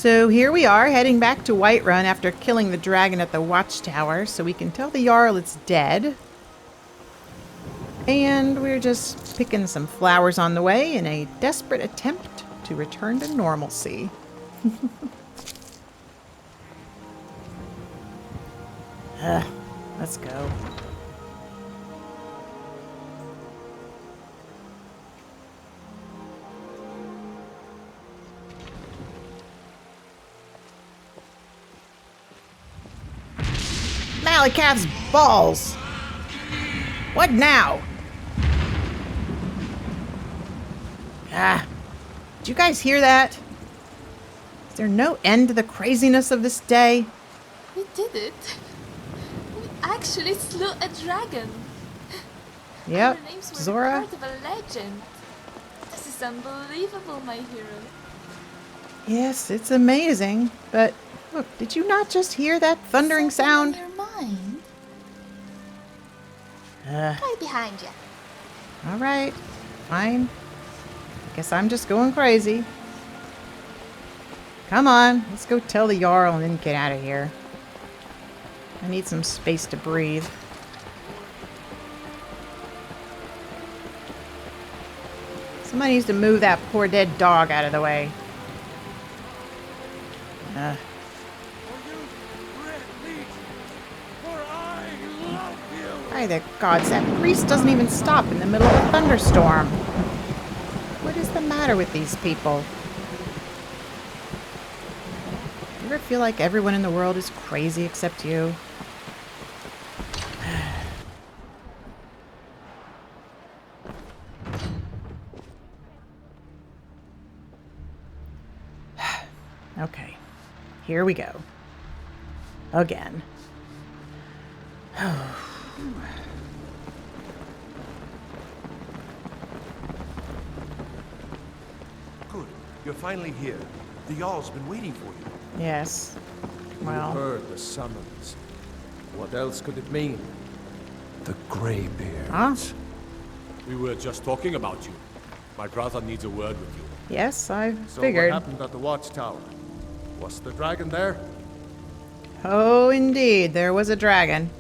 So here we are, heading back to Whiterun after killing the dragon at the watchtower, so we can tell the Jarl it's dead. And we're just picking some flowers on the way in a desperate attempt to return to normalcy. Let's go. Malikav's balls! What now? Did you guys hear that? Is there no end to the craziness of this day? We did it. We actually slew a dragon. Yep, Our names were Zora. part of a legend. This is unbelievable, my hero. Yes, it's amazing. But look, did you not just hear that thundering sound? Something on your mind? Right behind you. All right, fine. Guess I'm just going crazy. Come on, let's go tell the Jarl and then get out of here. I need some space to breathe. Somebody needs to move that poor dead dog out of the way. By the gods, that priest doesn't even stop in the middle of a thunderstorm. What is the matter with these people? You ever feel like everyone in the world is crazy except you? Okay, here we go. Again. Good. You're finally here. The Jarl's been waiting for you. Yes. You Well, heard the summons. What else could it mean? The Greybeards. huh? We were just talking about you. My brother needs a word with you. Yes, I So figured. what happened at the watchtower? Was the dragon there? Oh, indeed, there was a dragon.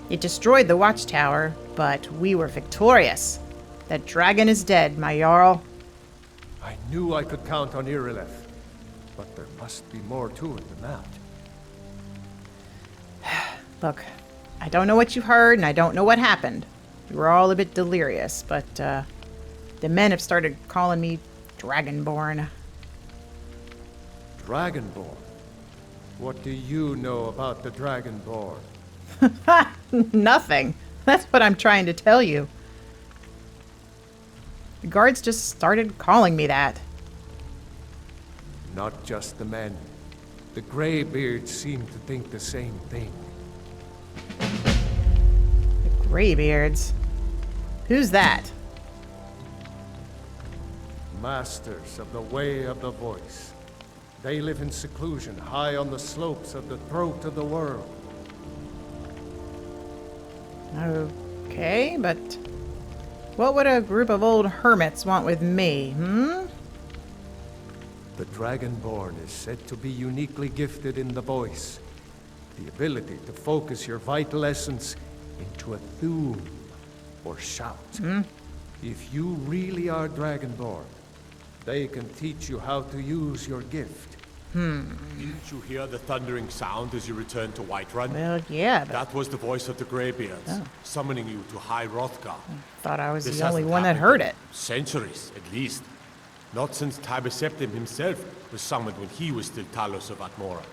It destroyed the watchtower, but we were victorious. That dragon is dead, my Jarl. I knew I could count on Irileth. But there must be more to it than that. Look, I don't know what you heard, and I don't know what happened. We were all a bit delirious, but the men have started calling me Dragonborn. Dragonborn? What do you know about the Dragonborn? Nothing. That's what I'm trying to tell you. The guards just started calling me that. Not just the men. The Greybeards seem to think the same thing. The Greybeards. Who's that? Masters of the Way of the Voice. They live in seclusion high on the slopes of the throat of the world. Okay, but what would a group of old hermits want with me, The Dragonborn is said to be uniquely gifted in the voice. The ability to focus your vital essence into a thum, or shout. If you really are Dragonborn, they can teach you how to use your gift. Didn't you hear the thundering sound as you returned to Whiterun? Well, yeah, but That was the voice of the Greybeards, summoning you to High Hrothgar. thought I was This the only hasn't one that happened heard in it. Centuries, at least. Not since Tiber Septim himself was summoned when he was still Talos of Atmora.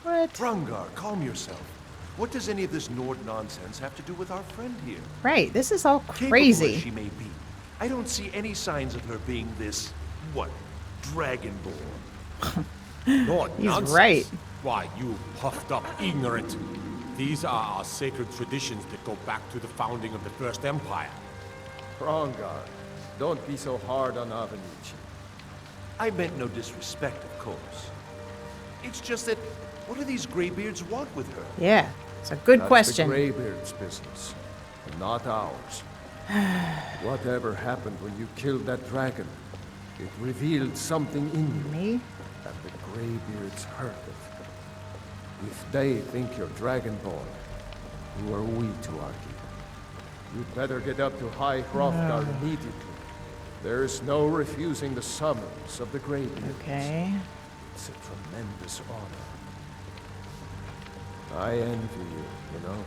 What? Brungar, calm yourself. What does any of this Nord nonsense have to do with our friend here? Right, this is all Capable as crazy. she may be, I don't see any signs of her being this, Dragonborn. Lord, He's nonsense. right. Why, you puffed up ignorant. These are our sacred traditions that go back to the founding of the First Empire. Brongar, don't be so hard on Avenici. I meant no disrespect, of course. It's just that, what do these Greybeards want with her? Yeah, it's a good That's question. the Greybeards' business, and not ours. Whatever happened when you killed that dragon? It revealed something in you. Me? And the Greybeards heard it. If they think you're Dragonborn, who are we to argue? You'd better get up to High Hrothgar immediately. There's no refusing the summons of the Greybeards. Okay. It's a tremendous honor. I envy you, you know.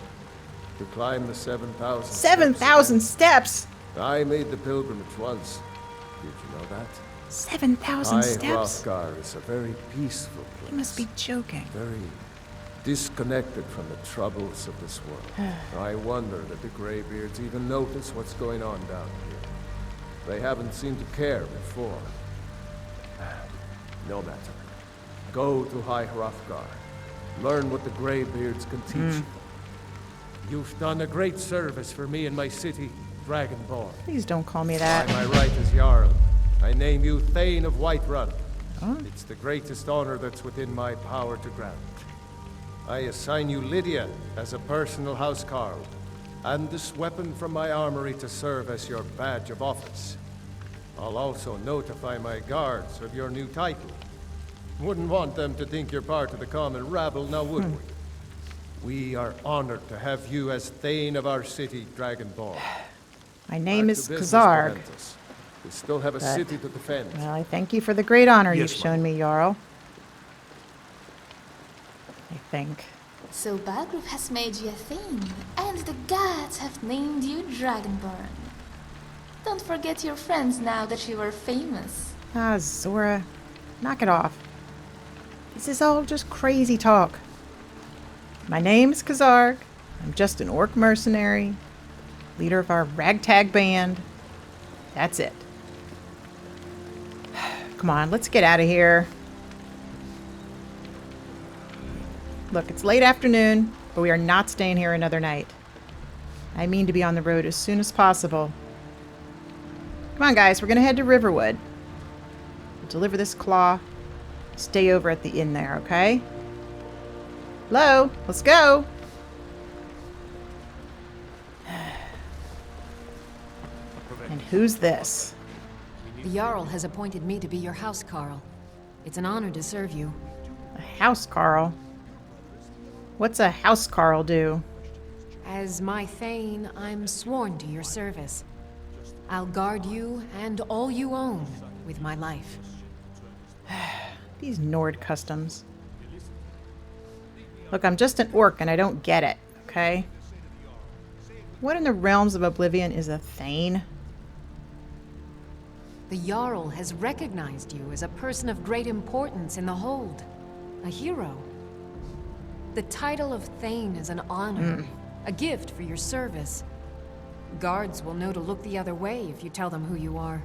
To climb the 7,000 7,000 steps! I made the pilgrimage once. Did you know that? 7,000 High steps? Hrothgar is a very peaceful place. You must be joking. Very disconnected from the troubles of this world. I wonder that the Greybeards even notice what's going on down here. They haven't seemed to care before. No matter. Go to High Hrothgar. Learn what the Greybeards can teach you. You've done a great service for me and my city, Dragonborn. Please don't call me that. By my right as Jarl, I name you Thane of Whiterun. It's the greatest honor that's within my power to grant. I assign you Lydia as a personal housecarl, and this weapon from my armory to serve as your badge of office. I'll also notify my guards of your new title. Wouldn't want them to think you're part of the common rabble, now would we? We are honored to have you as Thane of our city, Dragonborn. My name Back is to business, Kazarg. Momentous. We still have a But- city to defend. Well, I thank you for the great honor Yes, you've shown me, Jarl. I think. So Balgruuf has made you a thing, and the gods have named you Dragonborn. Don't forget your friends now that you are famous. Ah, Zora. Knock it off. This is all just crazy talk. My name's Kazarg. I'm just an orc mercenary, leader of our ragtag band. That's it. Come on, let's get out of here. Look, it's late afternoon, but we are not staying here another night. I mean to be on the road as soon as possible. Come on, guys, we're going to head to Riverwood. We'll deliver this claw. Stay over at the inn there, okay? Hello? Let's go! And who's this? The Jarl has appointed me to be your housecarl. It's an honor to serve you. A housecarl? What's a housecarl do? As my Thane, I'm sworn to your service. I'll guard you and all you own with my life. These Nord customs. Look, I'm just an orc and I don't get it, okay? What in the realms of oblivion is a Thane? The Jarl has recognized you as a person of great importance in the Hold. A hero. The title of Thane is an honor. A gift for your service. Guards will know to look the other way if you tell them who you are.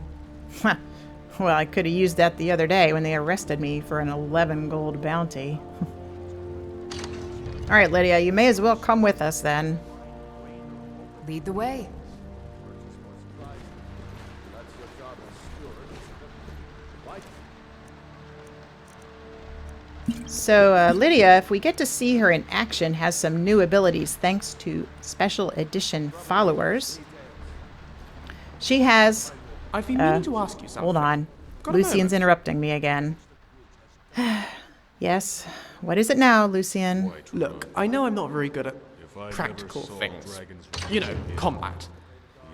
Well, I could have used that the other day when they arrested me for an 11 gold bounty. Alright, Lydia, you may as well come with us then. Lead the way. So, Lydia, if we get to see her in action, has some new abilities thanks to special edition followers. She has... I've been meaning to ask you something. Hold on. Got a Lucian's moment? interrupting me again. Yes. What is it now, Lucian? Look, I know I'm not very good at practical things. You know, combat.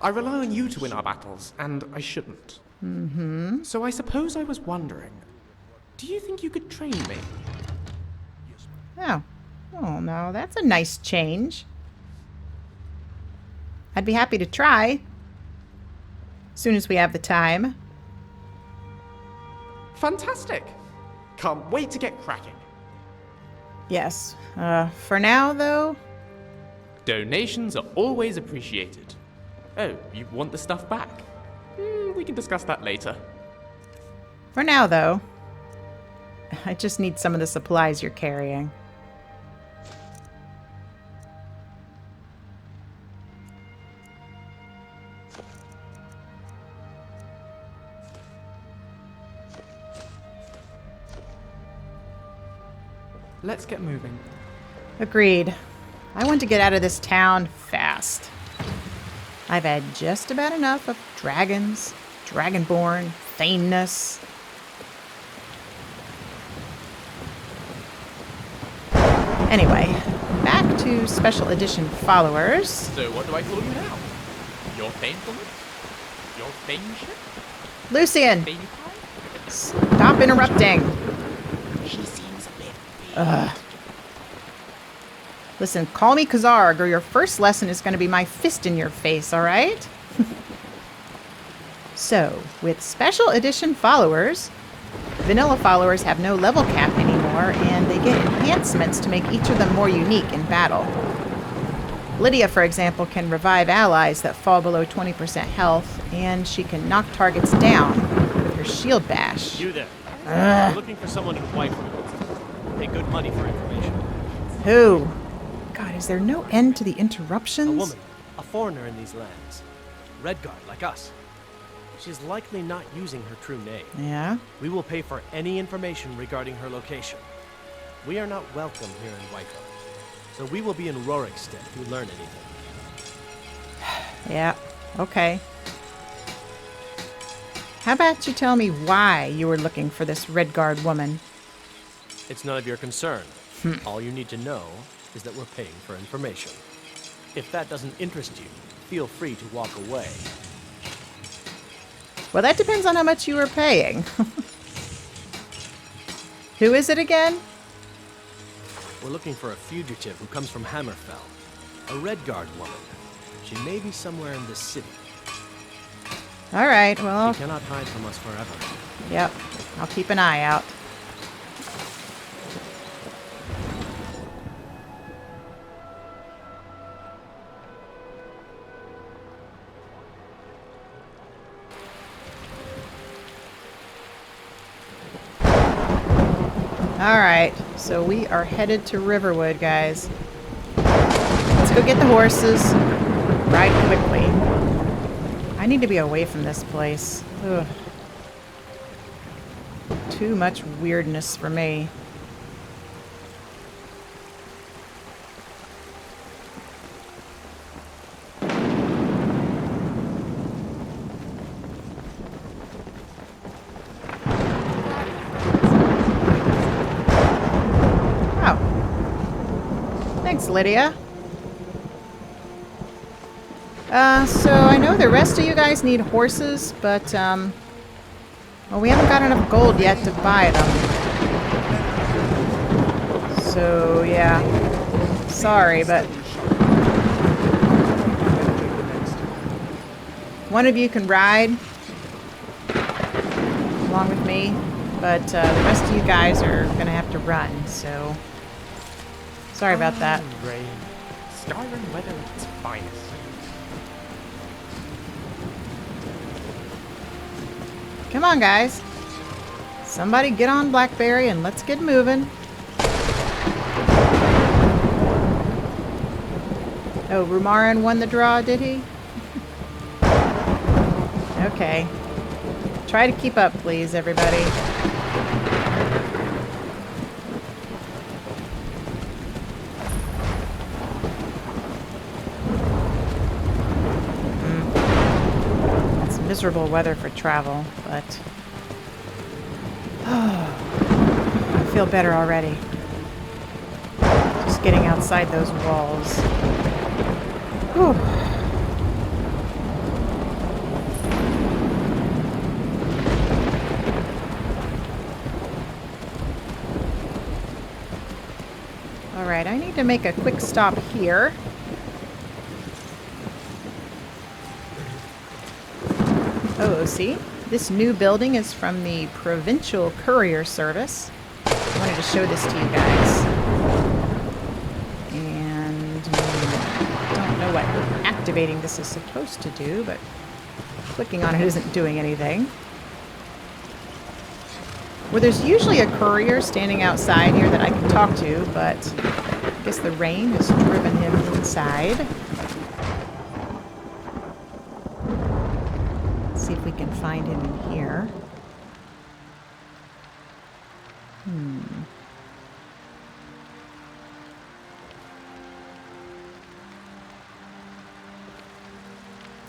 I rely on you to win our battles, and I shouldn't. Mm-hmm. So I suppose I was wondering, do you think you could train me? Oh. Oh, no, that's a nice change. I'd be happy to try. As soon as we have the time. Fantastic! Can't wait to get cracking. Yes. For now, though... Donations are always appreciated. Oh, you want the stuff back? We can discuss that later. For now, though... I just need some of the supplies you're carrying. Let's get moving. Agreed. I want to get out of this town fast. I've had just about enough of dragons, dragonborn, thaneness. Anyway, back to special edition followers. So what do I call you now? Your painfulness? Your friendship? Lucian, Baby pie? stop interrupting. She seems a bit Ugh. Listen, call me Kazarg, or your first lesson is going to be my fist in your face, all right? So, with special edition followers, vanilla followers have no level cap anymore, and they get enhancements to make each of them more unique in battle. Lydia, for example, can revive allies that fall below 20% health, and she can knock targets down with her shield bash. You there. I'm looking for someone to wipe me. Pay good money for information. Who? God, is there no end to the interruptions? A woman. A foreigner in these lands. Redguard, like us. She's likely not using her true name. Yeah? We will pay for any information regarding her location. We are not welcome here in Whitehall, so we will be in Rorikstead if you learn anything. Yeah, okay. How about you tell me why you were looking for this Redguard woman? It's none of your concern. All you need to know is that we're paying for information. If that doesn't interest you, feel free to walk away. Well, that depends on how much you were paying. Who is it again? We're looking for a fugitive who comes from Hammerfell. A Redguard woman. She may be somewhere in this city. All right, well, She cannot hide from us forever. yep, I'll keep an eye out. Alright, so we are headed to Riverwood, guys. Let's go get the horses. Ride quickly. I need to be away from this place. Ugh. Too much weirdness for me. Thanks, Lydia. So I know the rest of you guys need horses, but, well, we haven't got enough gold yet to buy them. So, yeah. Sorry, but one of you can ride along with me, but the rest of you guys are gonna have to run, so sorry about that. Rain. Skyrim weather at its finest. Come on, guys. Somebody get on Blackberry and let's get moving. Oh, Rumaran won the draw, did he? Okay. Try to keep up, please, everybody. Miserable weather for travel, but I feel better already. Just getting outside those walls. Whew. All right, I need to make a quick stop here. Oh, see? This new building is from the Provincial Courier Service. I wanted to show this to you guys. And I don't know what activating this is supposed to do, but clicking on it isn't doing anything. Well, there's usually a courier standing outside here that I can talk to, but I guess the rain has driven him inside. See if we can find him in here.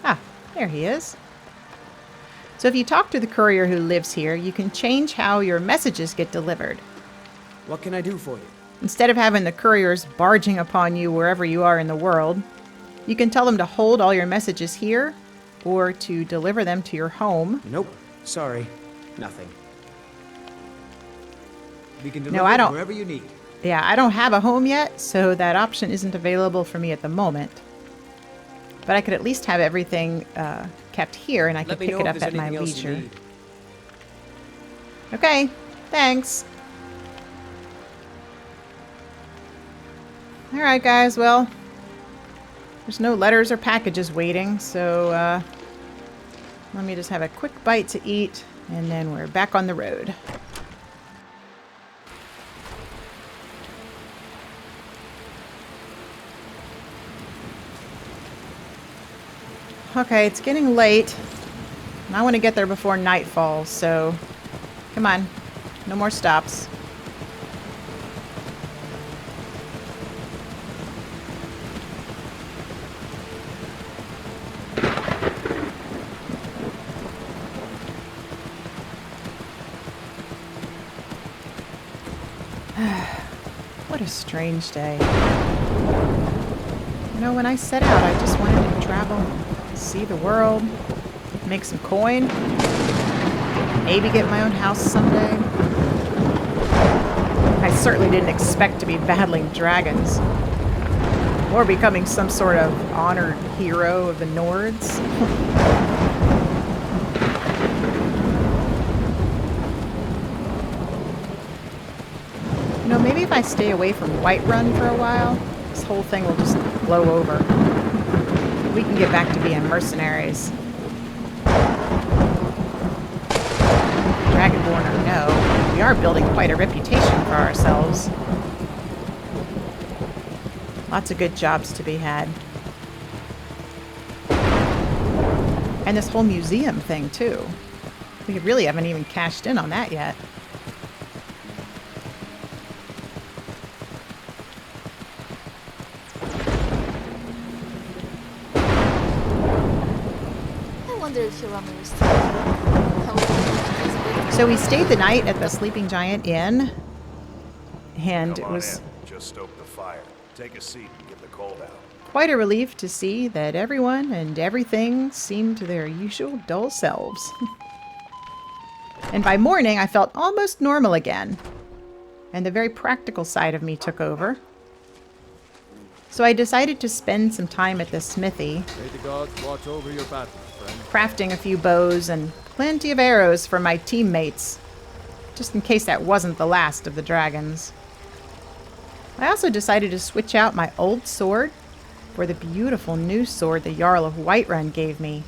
Ah, there he is. So if you talk to the courier who lives here, you can change how your messages get delivered. What can I do for you? Instead of having the couriers barging upon you wherever you are in the world, you can tell them to hold all your messages here or to deliver them to your home. Nope. Sorry. Nothing. We can No, I don't. wherever you need. Yeah, I don't have a home yet, so that option isn't available for me at the moment. But I could at least have everything kept here, and I could pick it up at my leisure. Okay, thanks. Alright guys, well, there's no letters or packages waiting, so let me just have a quick bite to eat, and then we're back on the road. Okay, it's getting late, and I want to get there before night falls, so come on, no more stops. What a strange day. You know, when I set out, I just wanted to travel, see the world, make some coin, maybe get my own house someday. I certainly didn't expect to be battling dragons or becoming some sort of honored hero of the Nords. You know, maybe if I stay away from Whiterun for a while, this whole thing will just blow over. We can get back to being mercenaries. Dragonborn or no, we are building quite a reputation for ourselves. Lots of good jobs to be had. And this whole museum thing, too. We really haven't even cashed in on that yet. So we stayed the night at the Sleeping Giant Inn, and it was just stoke the fire. Take a seat and get the cold out. Quite a relief to see that everyone and everything seemed to their usual dull selves. And by morning, I felt almost normal again, and the very practical side of me took over. So I decided to spend some time at the smithy, May the gods watch over your battle, friend. crafting a few bows and plenty of arrows for my teammates, just in case that wasn't the last of the dragons. I also decided to switch out my old sword for the beautiful new sword the Jarl of Whiterun gave me,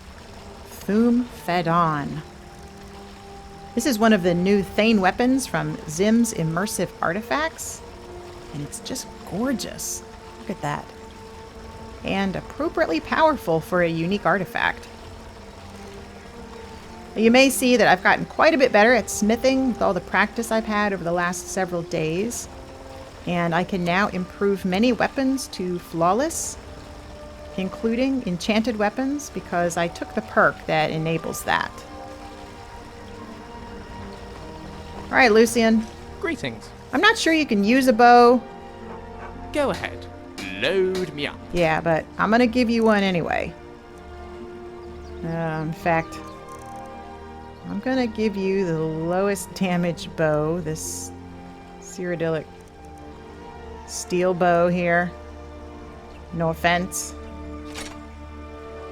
Thum Fedon. This is one of the new Thane weapons from Zim's Immersive Artifacts, and it's just gorgeous. Look at that. And appropriately powerful for a unique artifact. You may see that I've gotten quite a bit better at smithing with all the practice I've had over the last several days. And I can now improve many weapons to flawless, including enchanted weapons, because I took the perk that enables that. Alright, Lucian. Greetings. I'm not sure you can use a bow. Go ahead. Load me up. Yeah, but I'm gonna give you one anyway. In fact, I'm gonna give you the lowest damage bow, this Cyrodiilic steel bow here. No offense,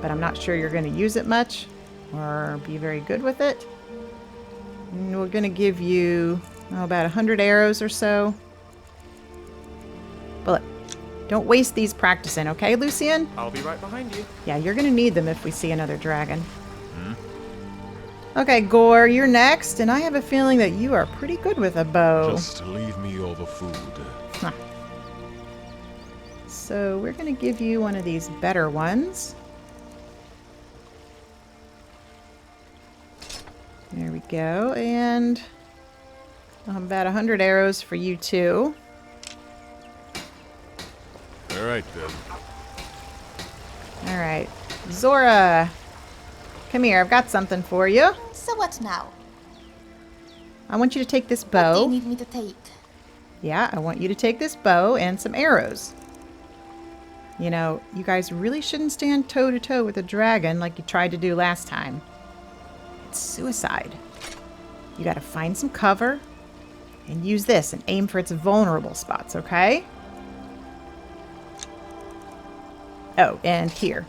but I'm not sure you're gonna use it much or be very good with it. And we're gonna give you about 100 arrows or so. But look, don't waste these practicing, okay, Lucian? I'll be right behind you. Yeah, you're gonna need them if we see another dragon. Okay, Gore, you're next, and I have a feeling that you are pretty good with a bow. Just leave me all the food. Huh. So we're gonna give you one of these better ones. There we go, and about 100 arrows for you too. All right, then. All right, Zora, come here. I've got something for you. So what now? I want you to take this What do you bow. need me to take? Yeah, I want you to take this bow and some arrows. You know, you guys really shouldn't stand toe-to-toe with a dragon like you tried to do last time. It's suicide. You gotta find some cover and use this and aim for its vulnerable spots, okay? Oh, and here.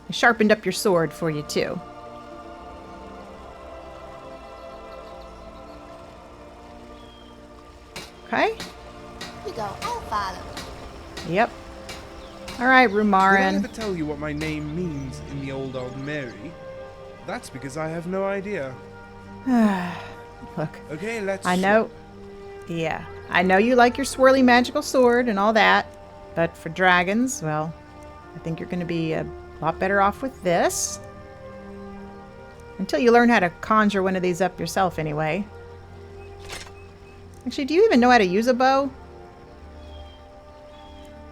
I sharpened up your sword for you, too. Okay? You go, I'll follow. Yep. Alright, Did I Rumarin. ever tell you what my name means in the Old Mary? That's because I have no idea. Look. Okay, let's... I know. Yeah. I know you like your swirly magical sword and all that. But for dragons, well, I think you're going to be a lot better off with this. Until you learn how to conjure one of these up yourself anyway. Actually, do you even know how to use a bow?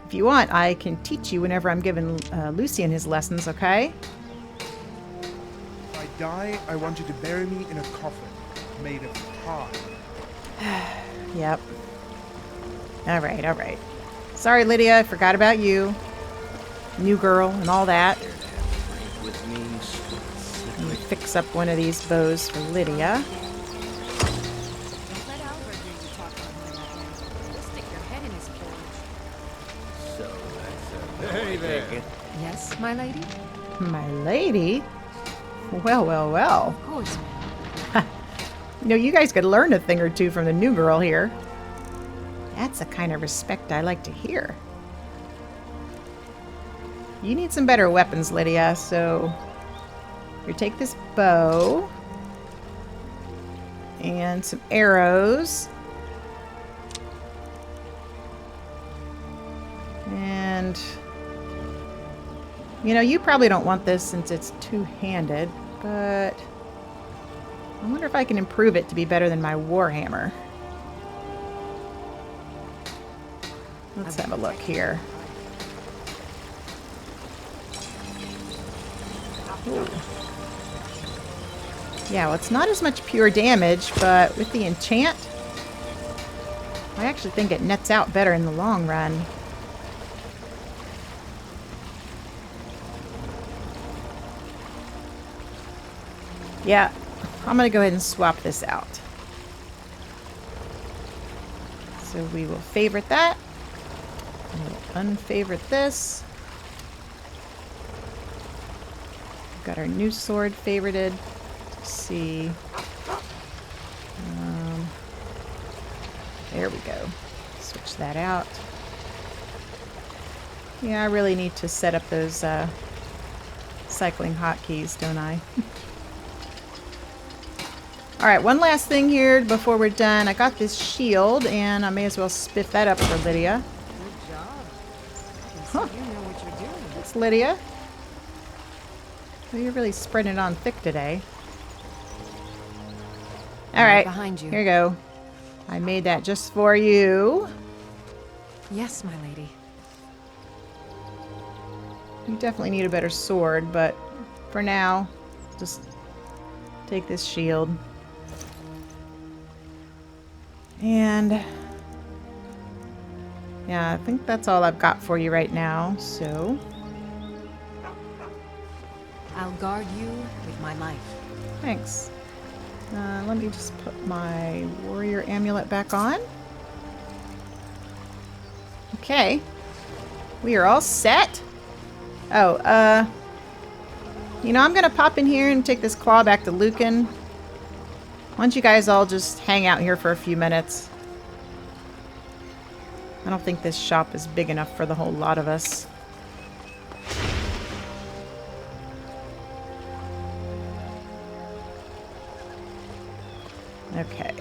If you want, I can teach you whenever I'm giving Lucian his lessons, okay? If I die, I want you to bury me in a coffin made of tar. Yep. Alright, alright. Sorry, Lydia, I forgot about you. New girl and all that. Let me fix up one of these bows for Lydia. Let Albert hear you talk about my man. You'll stick your head in his forge. So that's Hey there. Yes, my lady? My lady? Well, well, well. Of course, ma'am. You know, you guys could learn a thing or two from the new girl here. That's the kind of respect I like to hear. You need some better weapons, Lydia, so... Here, take this bow. And some arrows. And... You know, you probably don't want this since it's two-handed, but... I wonder if I can improve it to be better than my Warhammer. Let's have a look here. Ooh. Yeah, well, it's not as much pure damage, but with the enchant, I actually think it nets out better in the long run. Yeah, I'm going to go ahead and swap this out. So we will favorite that. And we'll unfavorite this. We've got our new sword favorited. Let's see. There we go. Switch that out. Yeah, I really need to set up those cycling hotkeys, don't I? Alright, one last thing here before we're done. I got this shield, and I may as well spiff that up for Lydia. Good job. Huh. You know what you're doing. That's Lydia. Well, you're really spreading it on thick today. Alright, behind you. Here you go. I made that just for you. Yes, my lady. You definitely need a better sword, but for now, just take this shield. And yeah, I think that's all I've got for you right now, so I'll guard you with my life. thanks. Let me just put my warrior amulet back on. Okay. We are all set. Oh, you know, I'm gonna pop in here and take this claw back to Lucan. Why don't you guys all just hang out here for a few minutes? I don't think this shop is big enough for the whole lot of us. Okay.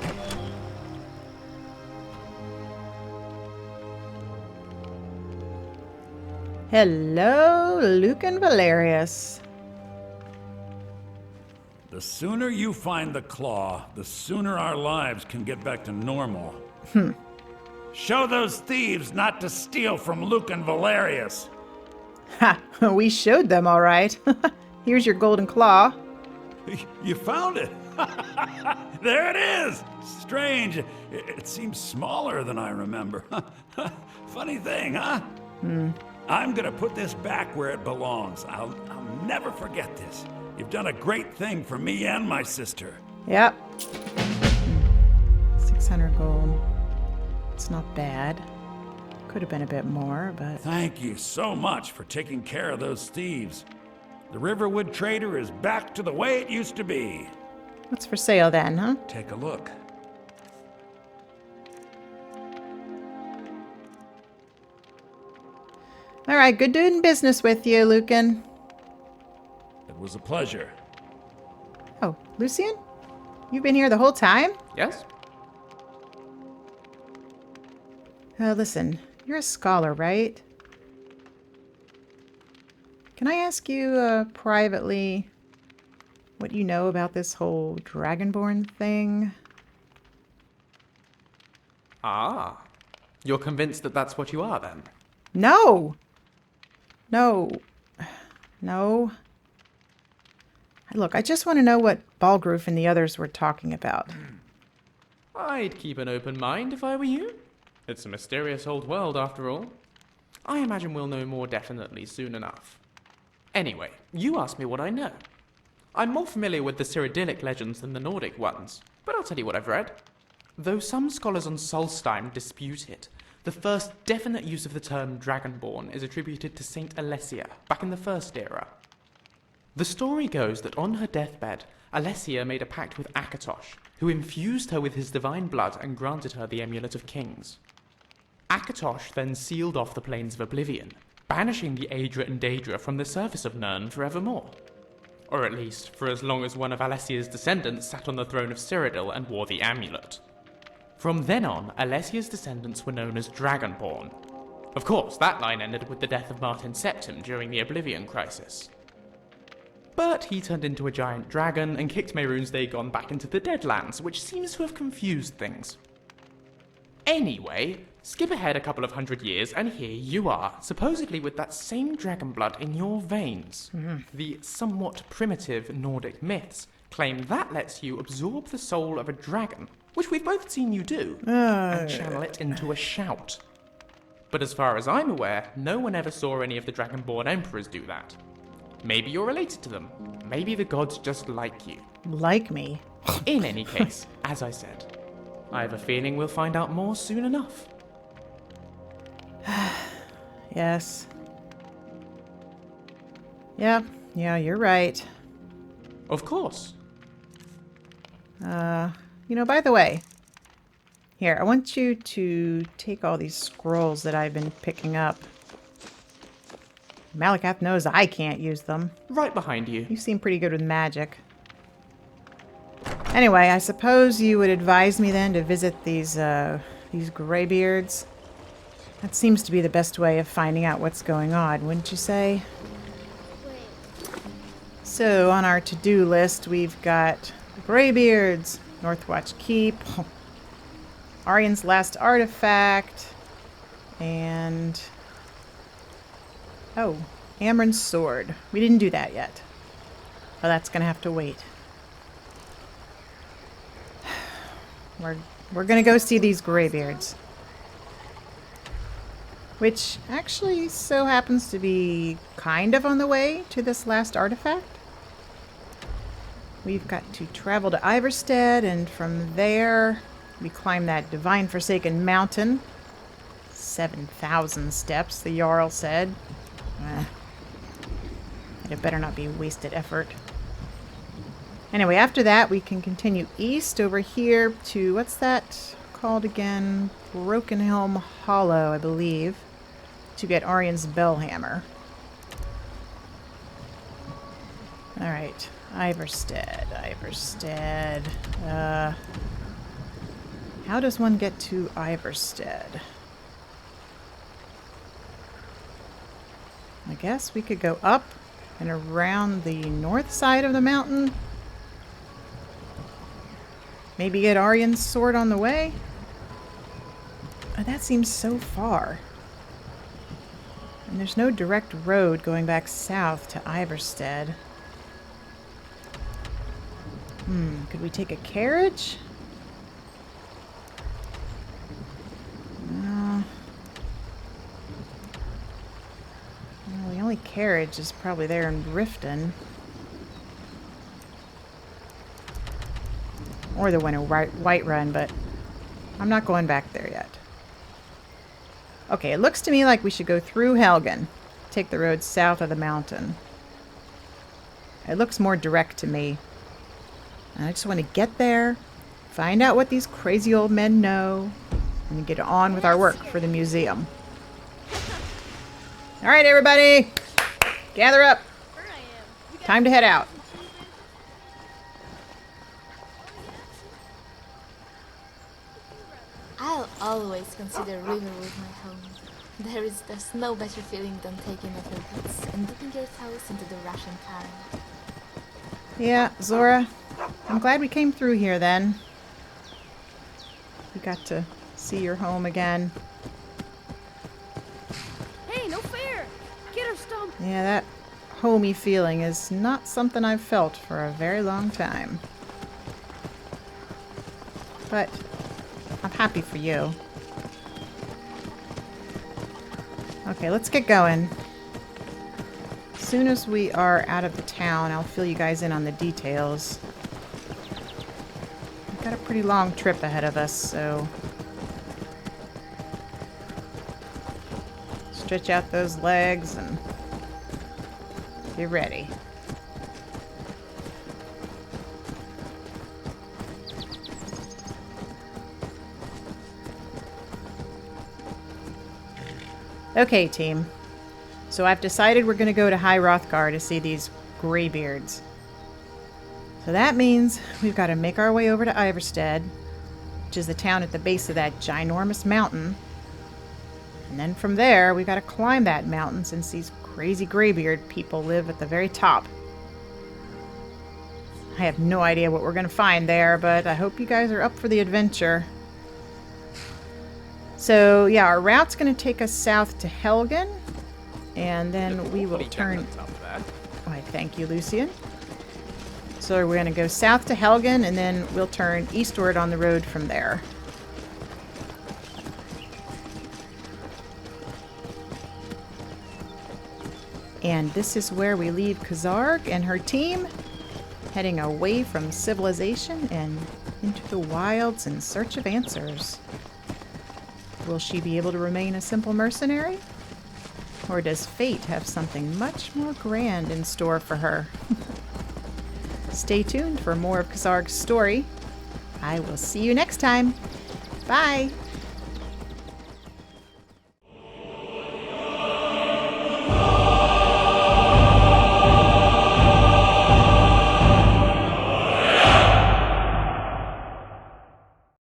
Hello, Lucan Valerius. The sooner you find the claw, the sooner our lives can get back to normal. Show those thieves not to steal from Lucan Valerius. Ha! We showed them, all right. Here's your golden claw. You found it. There it is! Strange. It seems smaller than I remember. Funny thing, huh? I'm gonna put this back where it belongs. I'll never forget this. You've done a great thing for me and my sister. Yep. 600 gold. It's not bad. Could have been a bit more, but... Thank you so much for taking care of those thieves. The Riverwood Trader is back to the way it used to be. What's for sale then, huh? Take a look. All right, good doing business with you, Lucan. It was a pleasure. Oh, Lucian? You've been here the whole time? Yes? Listen, you're a scholar, right? Can I ask you privately what you know about this whole Dragonborn thing? Ah. You're convinced that that's what you are, then? No! No. No. Look, I just want to know what Balgroof and the others were talking about. I'd keep an open mind if I were you. It's a mysterious old world, after all. I imagine we'll know more definitely soon enough. Anyway, you asked me what I know. I'm more familiar with the Cyrodiilic legends than the Nordic ones, but I'll tell you what I've read. Though some scholars on Solstheim dispute it, the first definite use of the term Dragonborn is attributed to Saint Alessia, back in the First Era. The story goes that on her deathbed, Alessia made a pact with Akatosh, who infused her with his divine blood and granted her the Amulet of Kings. Akatosh then sealed off the Plains of Oblivion, banishing the Aedra and Daedra from the surface of Nirn forevermore. Or at least, for as long as one of Alessia's descendants sat on the throne of Cyrodiil and wore the amulet. From then on, Alessia's descendants were known as Dragonborn. Of course, that line ended with the death of Martin Septim during the Oblivion Crisis. But he turned into a giant dragon and kicked Mehrunes Dagon back into the Deadlands, which seems to have confused things. Anyway, skip ahead a couple of 100 years and here you are, supposedly with that same dragon blood in your veins. The somewhat primitive Nordic myths claim that lets you absorb the soul of a dragon, which we've both seen you do, and channel it into a shout. But as far as I'm aware, no one ever saw any of the Dragonborn emperors do that. Maybe you're related to them. Maybe the gods just like you. Like me? In any case, as I said, I have a feeling we'll find out more soon enough. Yes. Yeah, you're right. Of course. By the way, here, I want you to take all these scrolls that I've been picking up. Malakath knows I can't use them. Right behind you. You seem pretty good with magic. Anyway, I suppose you would advise me then to visit these graybeards. That seems to be the best way of finding out what's going on, wouldn't you say? So, on our to-do list, we've got the Greybeards, Northwatch Keep, Arian's last artifact, and... oh, Amron's sword. We didn't do that yet. Oh, that's gonna have to wait. We're gonna go see these Greybeards. Which actually so happens to be kind of on the way to this last artifact. We've got to travel to Iverstead, and from there we climb that divine forsaken mountain. 7,000 steps, the Jarl said. It better not be wasted effort. Anyway, after that we can continue east over here to, what's that called again? Broken Helm Hollow, I believe, to get Arian's Bellhammer. Alright, Iverstead. How does one get to Iverstead? I guess we could go up and around the north side of the mountain. Maybe get Arian's sword on the way? Oh, that seems so far. And there's no direct road going back south to Iverstead. Could we take a carriage? No. Well, the only carriage is probably there in Riften. Or the one in Whiterun, but I'm not going back there yet. Okay, it looks to me like we should go through Helgen. Take the road south of the mountain. It looks more direct to me. And I just want to get there, find out what these crazy old men know, and get on with our work for the museum. All right, everybody, gather up. Time to head out. I'll always consider Riverwood my home. There's no better feeling than taking off your boots and dipping your toes into the rushing current. Yeah, Zora, I'm glad we came through here then. We got to see your home again. Hey, no fair! Get her stomped! Yeah, that homey feeling is not something I've felt for a very long time. But I'm happy for you. Okay, let's get going. As soon as we are out of the town, I'll fill you guys in on the details. We've got a pretty long trip ahead of us, so stretch out those legs and get ready. Okay, team. So I've decided we're going to go to High Hrothgar to see these graybeards. So that means we've got to make our way over to Iverstead, which is the town at the base of that ginormous mountain. And then from there, we've got to climb that mountain since these crazy graybeard people live at the very top. I have no idea what we're going to find there, but I hope you guys are up for the adventure. So, yeah, our route's going to take us south to Helgen, and then we will turn... Why, thank you, Lucian. So we're going to go south to Helgen, and then we'll turn eastward on the road from there. And this is where we leave Kazarg and her team, heading away from civilization and into the wilds in search of answers. Will she be able to remain a simple mercenary? Or does fate have something much more grand in store for her? Stay tuned for more of Kazarg's story. I will see you next time. Bye!